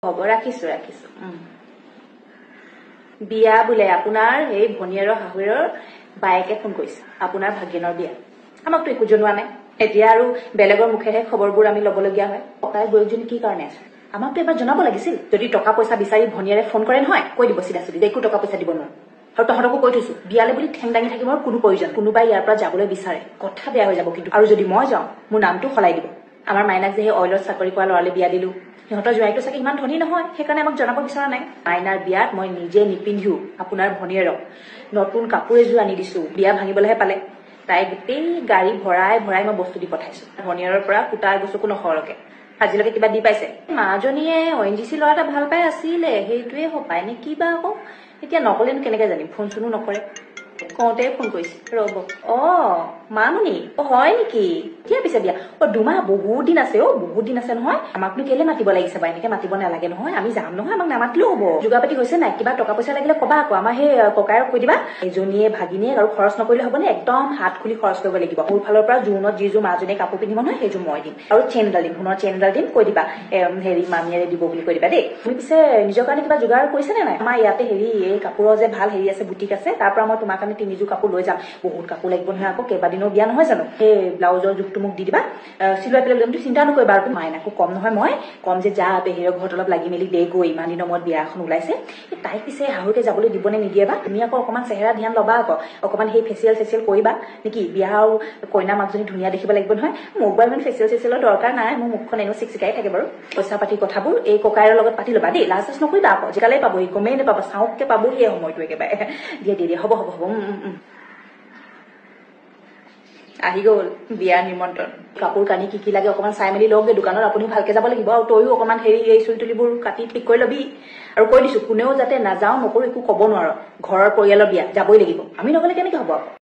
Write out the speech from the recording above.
হ'ব ৰাখিছো বিয়া বোলে আপোনাৰ এই ভনিয়াৰৰ শাহুৰৰ বায়েকে ফোন কৰিছে আপোনাৰ ভাগিনৰ বিয়া আমাকতো একো জনোৱা নাই এতিয়া আৰু বেলেগৰ মুখেহে খবৰবোৰ আমি ল'বলগীয়া হয় ককাই গৰীবজনী কি কাৰণে আছে আমাকতো এবাৰ জনাব লাগিছিল যদি টকা পইচা বিচাৰি ভনিয়াৰে ফোন কৰে নহয় কৈ দিব চিধা চিধি একো টকা পইচা দিব নোৱাৰো আৰু তহঁতকো কৈ থৈছো বিয়ালে বুলি ঠেং দাঙি থাকিবৰ কোনো প্ৰয়োজন কোনোবাই ইয়াৰ পৰা যাবলৈ বিচাৰে কথা বেয়া হৈ যাব কিন্তু আৰু যদি মই যাওঁ মোৰ নামটো সলাই দিব আমাৰ মাইনাক যে অইলত চাকৰি কৰা ল'ৰালে বিয়া দিলো সিহঁতৰ জোৱাইটো চাগে ইমান ধনী নহয় সেইকাৰণে আমাক জনাব বিচৰা নাই মাইনাৰ বিয়াত মই নিজে নিপিন্ধিও আপোনাৰ ভনিয়েৰক নতুন কাপোৰ এযোৰ আনি দিছো বিয়া ভাঙিবলৈহে পালে তাই গোটেই গাড়ী ভৰাই ভৰাই মই বস্তু দি পঠাইছো ভনিয়েৰৰ পৰা কুটা এগোচকো নহৰকে আজিলৈকে কিবা দি পাইছে মাজনীয়ে ONGC ল'ৰা এটা ভাল পাই আছিলে সেইটোৱে হপায় নে কিবা আকৌ এতিয়া নকলেনো কেনেকে জানিম ফোন চোনো নকৰে কওঁতে ফোন কৰিছে ৰব মামনি হয় নেকি এতিয়া পিছে বিয়া দুমাহ বহুত দিন আছে বহুত দিন আছে নহয় আমাকনো কেলে মাতিব লাগিছে বা এনেকে মাতিব নালাগে নহয় আমি যাম নহয় আমাক নামাতিলেও হ'ব যোগাপাতি হৈছে নাই কিবা টকা পইচা লাগিলে কবা আকৌ আমাৰ সেই ককায়ক কৈ দিবা এজনীয়ে ভাগিনীয়ে আৰু খৰচ নকৰিলে হ'বনে একদম হাত খুলি খৰচ কৰিব লাগিব মোৰ ফালৰ পৰা জোৰোণত যিযোৰ মাজনীয়ে কাপোৰ পিন্ধিব নহয় সেইযোৰ মই দিম আৰু চেইন এডাল দিম সোণৰ চেইন এডাল দিম কৈ দিবা হেৰি মামীয়াৰে দিব বুলি কৈ দিবা দেই তুমি পিছে নিজৰ কাৰণে কিবা যোগাৰ কৰিছে নে নাই আমাৰ ইয়াতে হেৰি এই কাপোৰৰ যে ভাল হেৰি আছে বুটিক আছে তাৰ পৰা মই তোমাৰ কাৰণে 3যোৰ কাপোৰ লৈ যাম বহুত কাপোৰ লাগিব নহয় আকৌ কেইবাদিনৰ বিয়া নহয় জানো সেই ব্লাউজৰ জোখটো মোক দি দিবা চিলোৱাই পেলাই তুমি চিন্তা নকৰিবা আৰু মাইনাকো কম নহয় মই কম যে যা পেহীৰৰ ঘৰত অলপ লাগি মেলি দে গৈ ইমান দিনৰ মূৰত বিয়া এখন ওলাইছে তাইক পিছে শাহুকে যাবলৈ দিবনে নিদিয়ে বা তুমি আকৌ অকণমান চেহেৰা ধ্যান ল'বা আকৌ অকণমান সেই ফেচিয়েল কৰিবা নেকি বিয়া আৰু কইনা মাকজনী ধুনীয়া দেখিব লাগিব নহয় মোক বাৰু ইমান ফেচিয়েলৰ দৰকাৰ নাই মোৰ মুখখন এনেও চিকচিকাই থাকে বাৰু পইচা পাতি কথাবোৰ এই ককাইৰ লগত পাতি ল'বা দেই লাজ নকৰিবা আকৌ আজিকালি পাবহি গমেই নাপাবা চাওককে পাবহি এই সময়টো একেবাৰে দিয়ে হ'ব আহি গ'ল বিয়াৰ নিমন্ত্ৰণ কাপোৰ কানি কি লাগে অকমান চাই মেলি লওঁগে দোকানত আপুনি ভালকে যাব লাগিব আৰু তইও অকমান হেৰি এই চুলি তুলিবোৰ কাটি ঠিক কৰি ল'বি আৰু কৈ দিছো কোনেও যাতে নাযাও নকৰো একো ক'ব নোৱাৰো ঘৰৰ পৰিয়ালৰ বিয়া যাবই লাগিব আমি নগলে কেনেকে হ'ব